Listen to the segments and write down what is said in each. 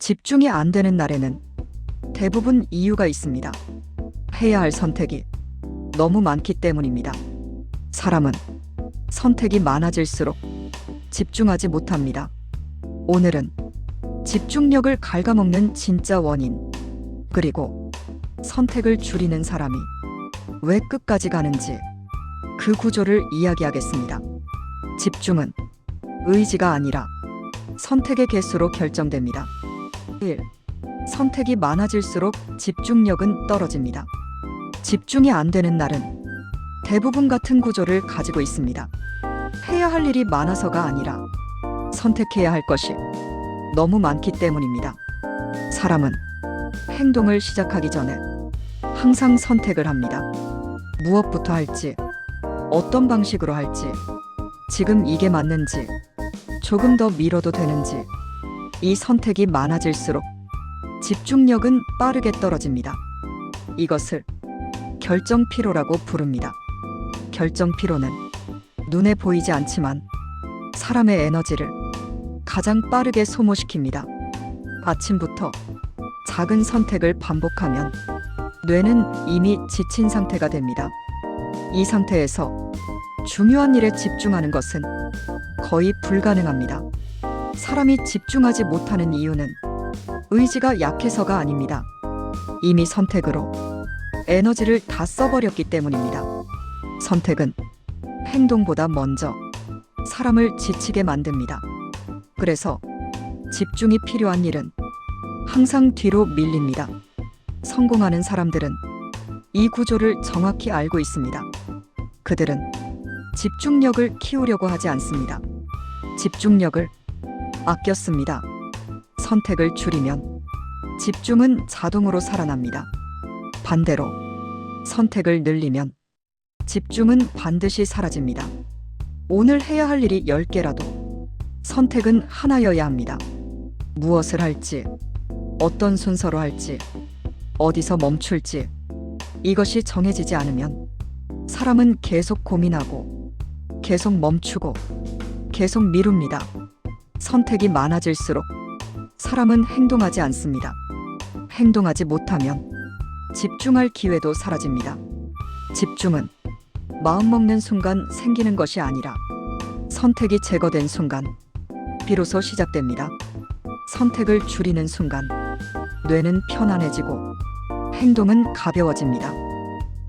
집중이 안 되는 날에는 대부분 이유가 있습니다. 해야 할 선택이 너무 많기 때문입니다. 사람은 선택이 많아질수록 집중하지 못합니다. 오늘은 집중력을 갉아먹는 진짜 원인, 그리고 선택을 줄이는 사람이 왜 끝까지 가는지 그 구조를 이야기하겠습니다. 집중은 의지가 아니라 선택의 개수로 결정됩니다. 1. 선택이 많아질수록 집중력은 떨어집니다. 집중이 안 되는 날은 대부분 같은 구조를 가지고 있습니다. 해야 할 일이 많아서가 아니라 선택해야 할 것이 너무 많기 때문입니다. 사람은 행동을 시작하기 전에 항상 선택을 합니다. 무엇부터 할지, 어떤 방식으로 할지, 지금 이게 맞는지, 조금 더 미뤄도 되는지, 이 선택이 많아질수록 집중력은 빠르게 떨어집니다. 이것을 결정 피로라고 부릅니다. 결정 피로는 눈에 보이지 않지만 사람의 에너지를 가장 빠르게 소모시킵니다. 아침부터 작은 선택을 반복하면 뇌는 이미 지친 상태가 됩니다. 이 상태에서 중요한 일에 집중하는 것은 거의 불가능합니다. 사람이 집중하지 못하는 이유는 의지가 약해서가 아닙니다. 이미 선택으로 에너지를 다 써버렸기 때문입니다. 선택은 행동보다 먼저 사람을 지치게 만듭니다. 그래서 집중이 필요한 일은 항상 뒤로 밀립니다. 성공하는 사람들은 이 구조를 정확히 알고 있습니다. 그들은 집중력을 키우려고 하지 않습니다. 집중력을 아껴 씁니다. 선택을 줄이면 집중은 자동으로 살아납니다. 반대로 선택을 늘리면 집중은 반드시 사라집니다. 오늘 해야 할 일이 10개라도 선택은 하나여야 합니다. 무엇을 할지, 어떤 순서로 할지, 어디서 멈출지, 이것이 정해지지 않으면 사람은 계속 고민하고, 계속 멈추고, 계속 미룹니다. 선택이 많아질수록 사람은 행동하지 않습니다. 행동하지 못하면 집중할 기회도 사라집니다. 집중은 마음먹는 순간 생기는 것이 아니라 선택이 제거된 순간 비로소 시작됩니다. 선택을 줄이는 순간 뇌는 편안해지고 행동은 가벼워집니다.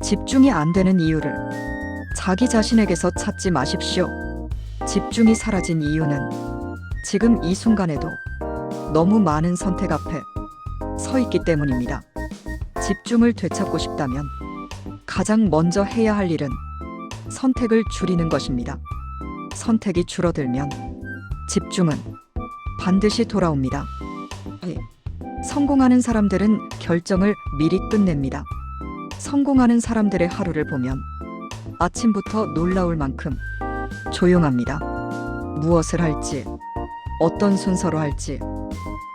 집중이 안 되는 이유를 자기 자신에게서 찾지 마십시오. 집중이 사라진 이유는 지금 이 순간에도 너무 많은 선택 앞에 서 있기 때문입니다. 집중을 되찾고 싶다면 가장 먼저 해야 할 일은 선택을 줄이는 것입니다. 선택이 줄어들면 집중은 반드시 돌아옵니다. 성공하는 사람들은 결정을 미리 끝냅니다. 성공하는 사람들의 하루를 보면 아침부터 놀라울 만큼 조용합니다. 무엇을 할지, 어떤 순서로 할지,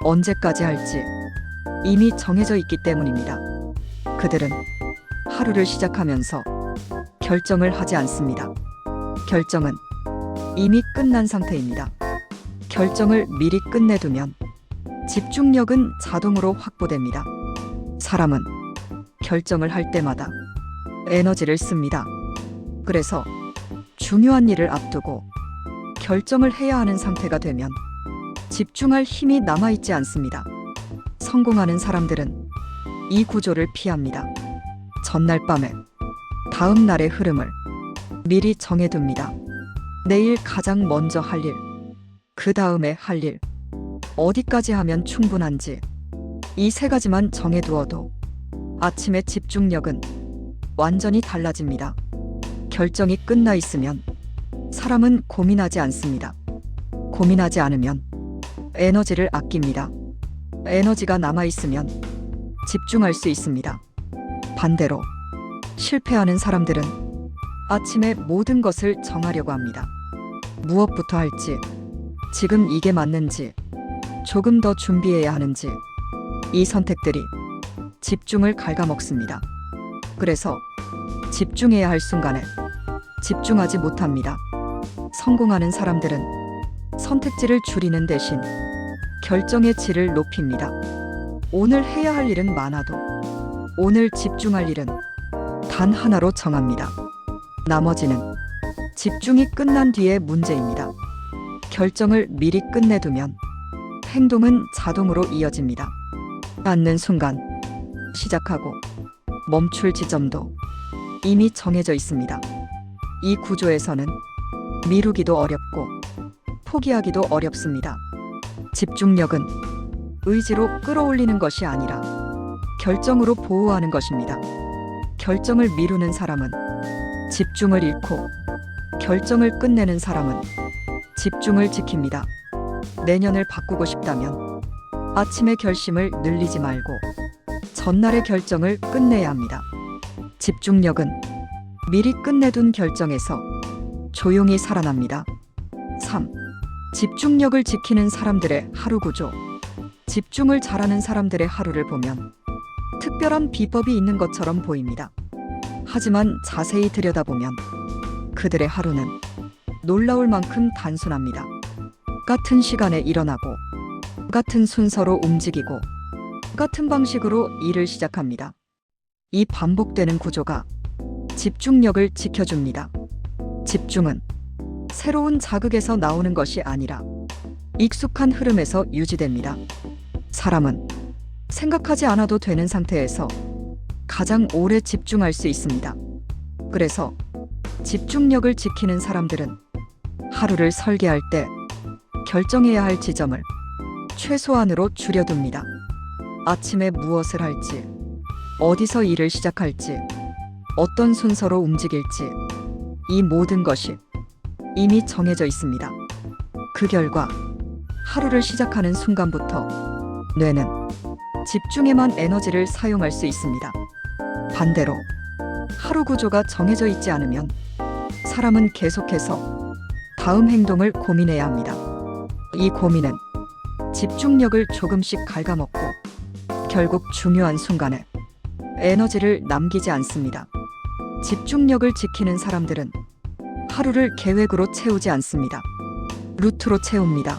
언제까지 할지 이미 정해져 있기 때문입니다. 그들은 하루를 시작하면서 결정을 하지 않습니다. 결정은 이미 끝난 상태입니다. 결정을 미리 끝내두면 집중력은 자동으로 확보됩니다. 사람은 결정을 할 때마다 에너지를 씁니다. 그래서 중요한 일을 앞두고 결정을 해야 하는 상태가 되면 집중할 힘이 남아있지 않습니다. 성공하는 사람들은 이 구조를 피합니다. 전날 밤에 다음 날의 흐름을 미리 정해둡니다. 내일 가장 먼저 할 일, 그 다음에 할 일, 어디까지 하면 충분한지 이 세 가지만 정해두어도 아침의 집중력은 완전히 달라집니다. 결정이 끝나 있으면 사람은 고민하지 않습니다. 고민하지 않으면 에너지를 아낍니다. 에너지가 남아있으면 집중할 수 있습니다. 반대로 실패하는 사람들은 아침에 모든 것을 정하려고 합니다. 무엇부터 할지, 지금 이게 맞는지, 조금 더 준비해야 하는지, 이 선택들이 집중을 갉아먹습니다. 그래서 집중해야 할 순간에 집중하지 못합니다. 성공하는 사람들은 선택지를 줄이는 대신 결정의 질을 높입니다. 오늘 해야 할 일은 많아도 오늘 집중할 일은 단 하나로 정합니다. 나머지는 집중이 끝난 뒤의 문제입니다. 결정을 미리 끝내두면 행동은 자동으로 이어집니다. 앉는 순간 시작하고 멈출 지점도 이미 정해져 있습니다. 이 구조에서는 미루기도 어렵고 포기하기도 어렵습니다. 집중력은 의지로 끌어올리는 것이 아니라 결정으로 보호하는 것입니다. 결정을 미루는 사람은 집중을 잃고 결정을 끝내는 사람은 집중을 지킵니다. 내년을 바꾸고 싶다면 아침의 결심을 늘리지 말고 전날의 결정을 끝내야 합니다. 집중력은 미리 끝내둔 결정에서 조용히 살아납니다. 3. 집중력을 지키는 사람들의 하루 구조. 집중을 잘하는 사람들의 하루를 보면 특별한 비법이 있는 것처럼 보입니다. 하지만 자세히 들여다보면 그들의 하루는 놀라울 만큼 단순합니다. 같은 시간에 일어나고 같은 순서로 움직이고 같은 방식으로 일을 시작합니다. 이 반복되는 구조가 집중력을 지켜줍니다. 집중은 새로운 자극에서 나오는 것이 아니라 익숙한 흐름에서 유지됩니다. 사람은 생각하지 않아도 되는 상태에서 가장 오래 집중할 수 있습니다. 그래서 집중력을 지키는 사람들은 하루를 설계할 때 결정해야 할 지점을 최소한으로 줄여둡니다. 아침에 무엇을 할지, 어디서 일을 시작할지, 어떤 순서로 움직일지, 이 모든 것이 이미 정해져 있습니다. 그 결과 하루를 시작하는 순간부터 뇌는 집중에만 에너지를 사용할 수 있습니다. 반대로 하루 구조가 정해져 있지 않으면 사람은 계속해서 다음 행동을 고민해야 합니다. 이 고민은 집중력을 조금씩 갉아먹고 결국 중요한 순간에 에너지를 남기지 않습니다. 집중력을 지키는 사람들은 하루를 계획으로 채우지 않습니다. 루트로 채웁니다.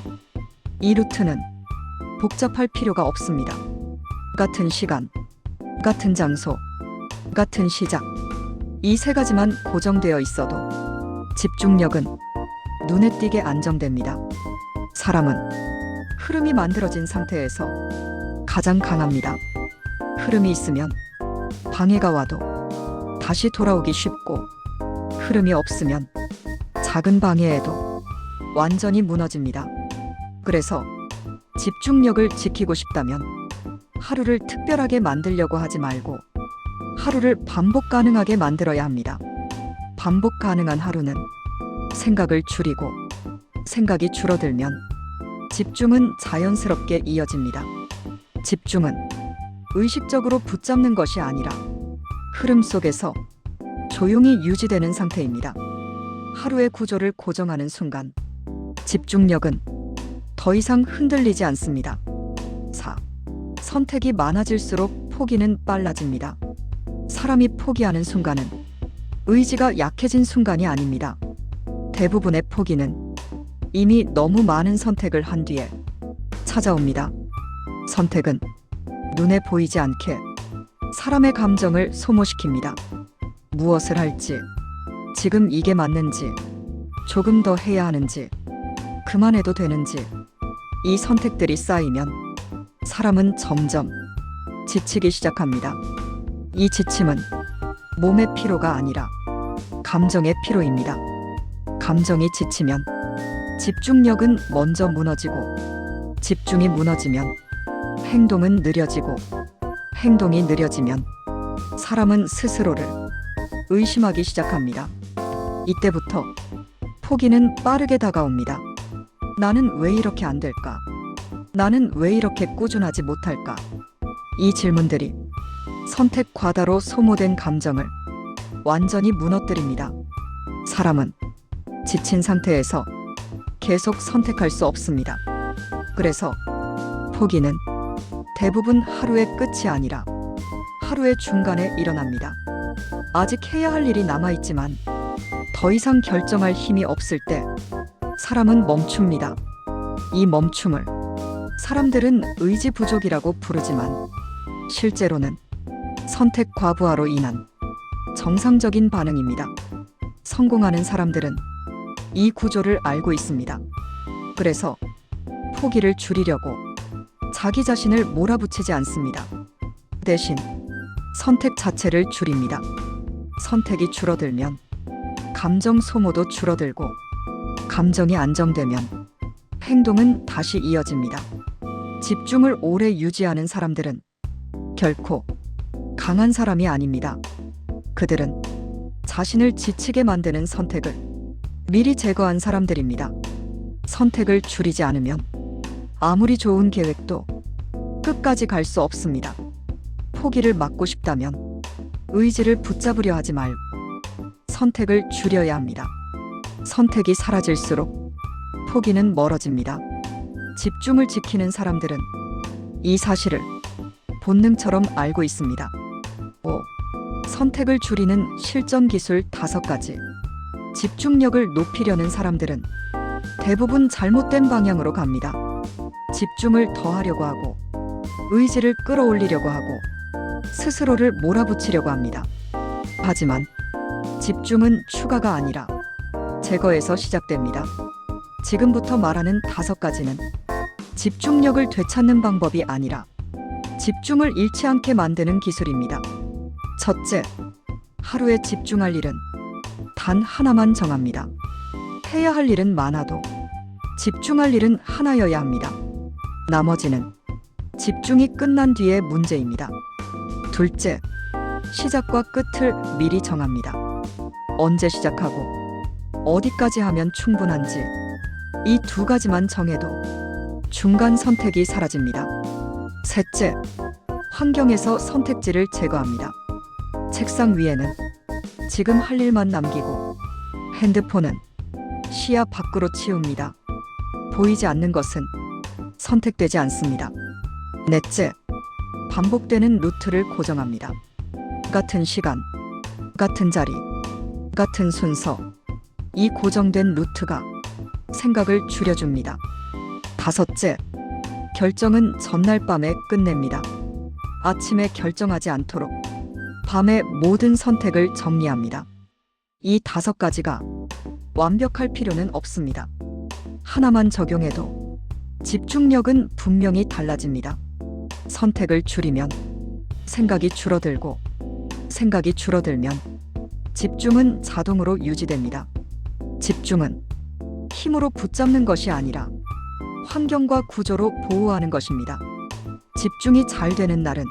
이 루트는 복잡할 필요가 없습니다. 같은 시간, 같은 장소, 같은 시작. 이 세 가지만 고정되어 있어도 집중력은 눈에 띄게 안정됩니다. 사람은 흐름이 만들어진 상태에서 가장 강합니다. 흐름이 있으면 방해가 와도 다시 돌아오기 쉽고, 흐름이 없으면 작은 방해에도 완전히 무너집니다. 그래서 집중력을 지키고 싶다면 하루를 특별하게 만들려고 하지 말고 하루를 반복 가능하게 만들어야 합니다. 반복 가능한 하루는 생각을 줄이고, 생각이 줄어들면 집중은 자연스럽게 이어집니다. 집중은 의식적으로 붙잡는 것이 아니라 흐름 속에서 조용히 유지되는 상태입니다. 하루의 구조를 고정하는 순간 집중력은 더 이상 흔들리지 않습니다. 4. 선택이 많아질수록 포기는 빨라집니다. 사람이 포기하는 순간은 의지가 약해진 순간이 아닙니다. 대부분의 포기는 이미 너무 많은 선택을 한 뒤에 찾아옵니다. 선택은 눈에 보이지 않게 사람의 감정을 소모시킵니다. 무엇을 할지, 지금 이게 맞는지, 조금 더 해야 하는지, 그만해도 되는지, 이 선택들이 쌓이면 사람은 점점 지치기 시작합니다. 이 지침은 몸의 피로가 아니라 감정의 피로입니다. 감정이 지치면 집중력은 먼저 무너지고, 집중이 무너지면 행동은 느려지고, 행동이 느려지면 사람은 스스로를 의심하기 시작합니다. 이때부터 포기는 빠르게 다가옵니다. 나는 왜 이렇게 안 될까? 나는 왜 이렇게 꾸준하지 못할까? 이 질문들이 선택 과다로 소모된 감정을 완전히 무너뜨립니다. 사람은 지친 상태에서 계속 선택할 수 없습니다. 그래서 포기는 대부분 하루의 끝이 아니라 하루의 중간에 일어납니다. 아직 해야 할 일이 남아있지만 더 이상 결정할 힘이 없을 때 사람은 멈춥니다. 이 멈춤을 사람들은 의지 부족이라고 부르지만 실제로는 선택 과부하로 인한 정상적인 반응입니다. 성공하는 사람들은 이 구조를 알고 있습니다. 그래서 포기를 줄이려고 자기 자신을 몰아붙이지 않습니다. 대신 선택 자체를 줄입니다. 선택이 줄어들면 감정 소모도 줄어들고, 감정이 안정되면 행동은 다시 이어집니다. 집중을 오래 유지하는 사람들은 결코 강한 사람이 아닙니다. 그들은 자신을 지치게 만드는 선택을 미리 제거한 사람들입니다. 선택을 줄이지 않으면 아무리 좋은 계획도 끝까지 갈 수 없습니다. 포기를 막고 싶다면 의지를 붙잡으려 하지 말고 선택을 줄여야 합니다. 선택이 사라질수록 포기는 멀어집니다. 집중을 지키는 사람들은 이 사실을 본능처럼 알고 있습니다. 5. 선택을 줄이는 실전 기술 5가지. 집중력을 높이려는 사람들은 대부분 잘못된 방향으로 갑니다. 집중을 더하려고 하고, 의지를 끌어올리려고 하고, 스스로를 몰아붙이려고 합니다. 하지만 집중은 추가가 아니라 제거에서 시작됩니다. 지금부터 말하는 5가지는 집중력을 되찾는 방법이 아니라 집중을 잃지 않게 만드는 기술입니다. 첫째, 하루에 집중할 일은 단 하나만 정합니다. 해야 할 일은 많아도 집중할 일은 하나여야 합니다. 나머지는 집중이 끝난 뒤의 문제입니다. 둘째, 시작과 끝을 미리 정합니다. 언제 시작하고 어디까지 하면 충분한지 이 2가지만 정해도 중간 선택이 사라집니다. 셋째, 환경에서 선택지를 제거합니다. 책상 위에는 지금 할 일만 남기고 핸드폰은 시야 밖으로 치웁니다. 보이지 않는 것은 선택되지 않습니다. 넷째, 반복되는 루트를 고정합니다. 같은 시간, 같은 자리, 같은 순서. 이 고정된 루트가 생각을 줄여줍니다. 다섯째, 결정은 전날 밤에 끝냅니다. 아침에 결정하지 않도록 밤에 모든 선택을 정리합니다. 이 5가지가 완벽할 필요는 없습니다. 하나만 적용해도 집중력은 분명히 달라집니다. 선택을 줄이면 생각이 줄어들고, 생각이 줄어들면 집중은 자동으로 유지됩니다. 집중은 힘으로 붙잡는 것이 아니라 환경과 구조로 보호하는 것입니다. 집중이 잘 되는 날은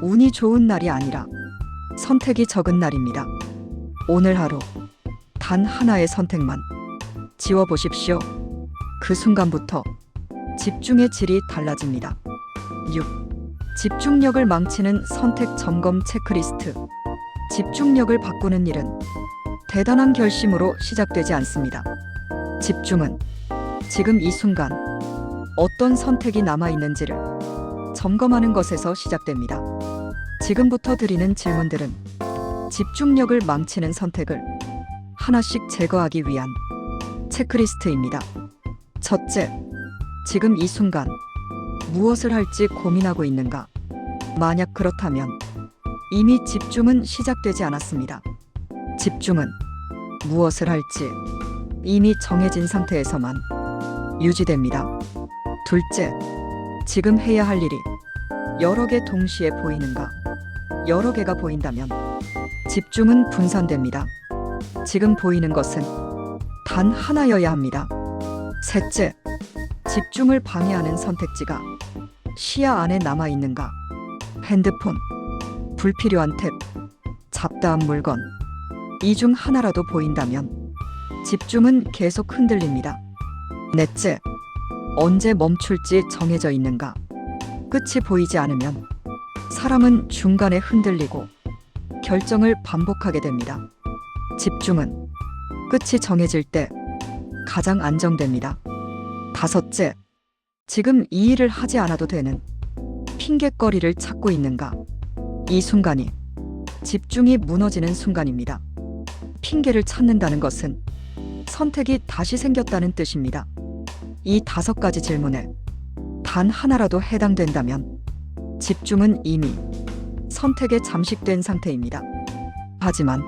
운이 좋은 날이 아니라 선택이 적은 날입니다. 오늘 하루 단 하나의 선택만 지워보십시오. 그 순간부터 집중의 질이 달라집니다. 6. 집중력을 망치는 선택 점검 체크리스트. 집중력을 바꾸는 일은 대단한 결심으로 시작되지 않습니다. 집중은 지금 이 순간 어떤 선택이 남아있는지를 점검하는 것에서 시작됩니다. 지금부터 드리는 질문들은 집중력을 망치는 선택을 하나씩 제거하기 위한 체크리스트입니다. 첫째, 지금 이 순간 무엇을 할지 고민하고 있는가? 만약 그렇다면 이미 집중은 시작되지 않았습니다. 집중은 무엇을 할지 이미 정해진 상태에서만 유지됩니다. 둘째, 지금 해야 할 일이 여러 개 동시에 보이는가? 여러 개가 보인다면 집중은 분산됩니다. 지금 보이는 것은 단 하나여야 합니다. 셋째, 집중을 방해하는 선택지가 시야 안에 남아있는가? 핸드폰, 불필요한 탭, 잡다한 물건, 이 중 하나라도 보인다면 집중은 계속 흔들립니다. 넷째, 언제 멈출지 정해져 있는가? 끝이 보이지 않으면 사람은 중간에 흔들리고 결정을 반복하게 됩니다. 집중은 끝이 정해질 때 가장 안정됩니다. 다섯째, 지금 이 일을 하지 않아도 되는 핑곗거리를 찾고 있는가? 이 순간이 집중이 무너지는 순간입니다. 핑계를 찾는다는 것은 선택이 다시 생겼다는 뜻입니다. 이 5가지 질문에 단 하나라도 해당된다면 집중은 이미 선택에 잠식된 상태입니다. 하지만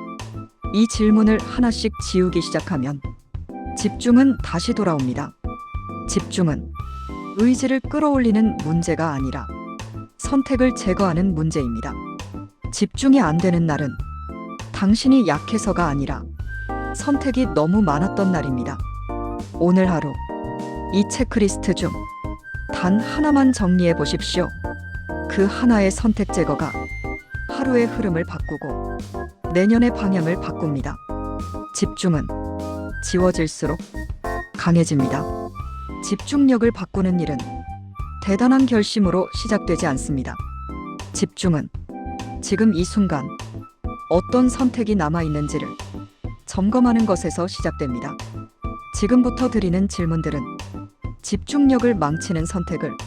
이 질문을 하나씩 지우기 시작하면 집중은 다시 돌아옵니다. 집중은 의지를 끌어올리는 문제가 아니라 선택을 제거하는 문제입니다. 집중이 안 되는 날은 당신이 약해서가 아니라 선택이 너무 많았던 날입니다. 오늘 하루 이 체크리스트 중 단 하나만 정리해 보십시오. 그 하나의 선택 제거가 하루의 흐름을 바꾸고 내년의 방향을 바꿉니다. 집중은 지워질수록 강해집니다. 집중력을 바꾸는 일은 대단한 결심으로 시작되지 않습니다. 집중은 지금 이 순간 어떤 선택이 남아있는지를 점검하는 것에서 시작됩니다. 지금부터 드리는 질문들은 집중력을 망치는 선택을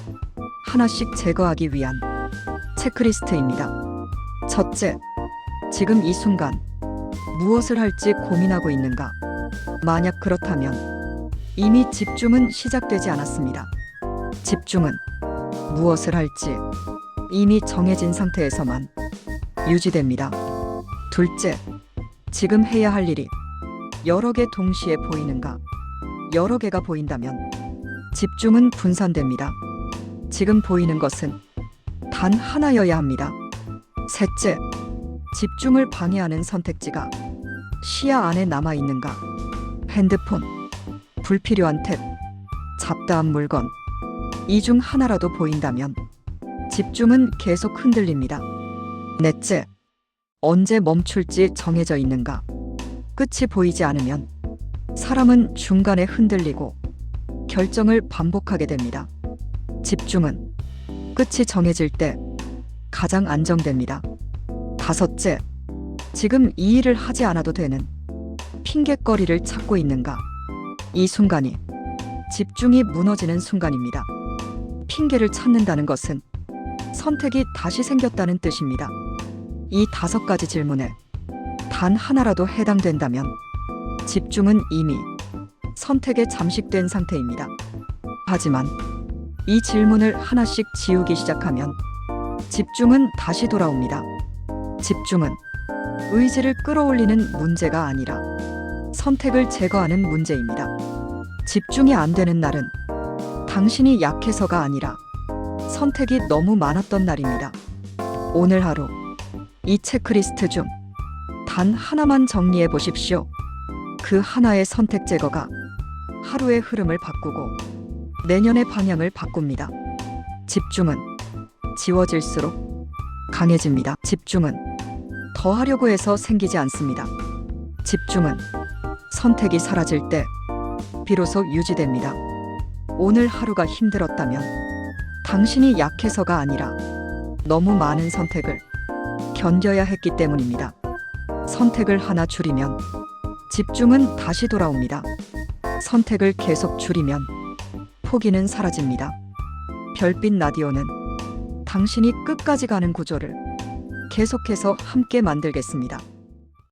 하나씩 제거하기 위한 체크리스트입니다. 첫째, 지금 이 순간 무엇을 할지 고민하고 있는가? 만약 그렇다면 이미 집중은 시작되지 않았습니다. 집중은 무엇을 할지 이미 정해진 상태에서만 유지됩니다. 둘째, 지금 해야 할 일이 여러 개 동시에 보이는가? 여러 개가 보인다면 집중은 분산됩니다. 지금 보이는 것은 단 하나여야 합니다. 셋째, 집중을 방해하는 선택지가 시야 안에 남아 있는가? 핸드폰, 불필요한 탭, 잡다한 물건, 이 중 하나라도 보인다면 집중은 계속 흔들립니다. 넷째, 언제 멈출지 정해져 있는가? 끝이 보이지 않으면 사람은 중간에 흔들리고 결정을 반복하게 됩니다. 집중은 끝이 정해질 때 가장 안정됩니다. 다섯째, 지금 이 일을 하지 않아도 되는 핑곗거리를 찾고 있는가? 이 순간이 집중이 무너지는 순간입니다. 핑계를 찾는다는 것은 선택이 다시 생겼다는 뜻입니다. 이 5가지 질문에 단 하나라도 해당된다면 집중은 이미 선택에 잠식된 상태입니다. 하지만 이 질문을 하나씩 지우기 시작하면 집중은 다시 돌아옵니다. 집중은 의지를 끌어올리는 문제가 아니라 선택을 제거하는 문제입니다. 집중이 안 되는 날은 당신이 약해서가 아니라 선택이 너무 많았던 날입니다. 오늘 하루 이 체크리스트 중 단 하나만 정리해 보십시오. 그 하나의 선택 제거가 하루의 흐름을 바꾸고 내년의 방향을 바꿉니다. 집중은 지워질수록 강해집니다. 집중은 더 하려고 해서 생기지 않습니다. 집중은 선택이 사라질 때 비로소 유지됩니다. 오늘 하루가 힘들었다면 당신이 약해서가 아니라 너무 많은 선택을 견뎌야 했기 때문입니다. 선택을 하나 줄이면 집중은 다시 돌아옵니다. 선택을 계속 줄이면 포기는 사라집니다. 별빛 라디오는 당신이 끝까지 가는 구조를 계속해서 함께 만들겠습니다.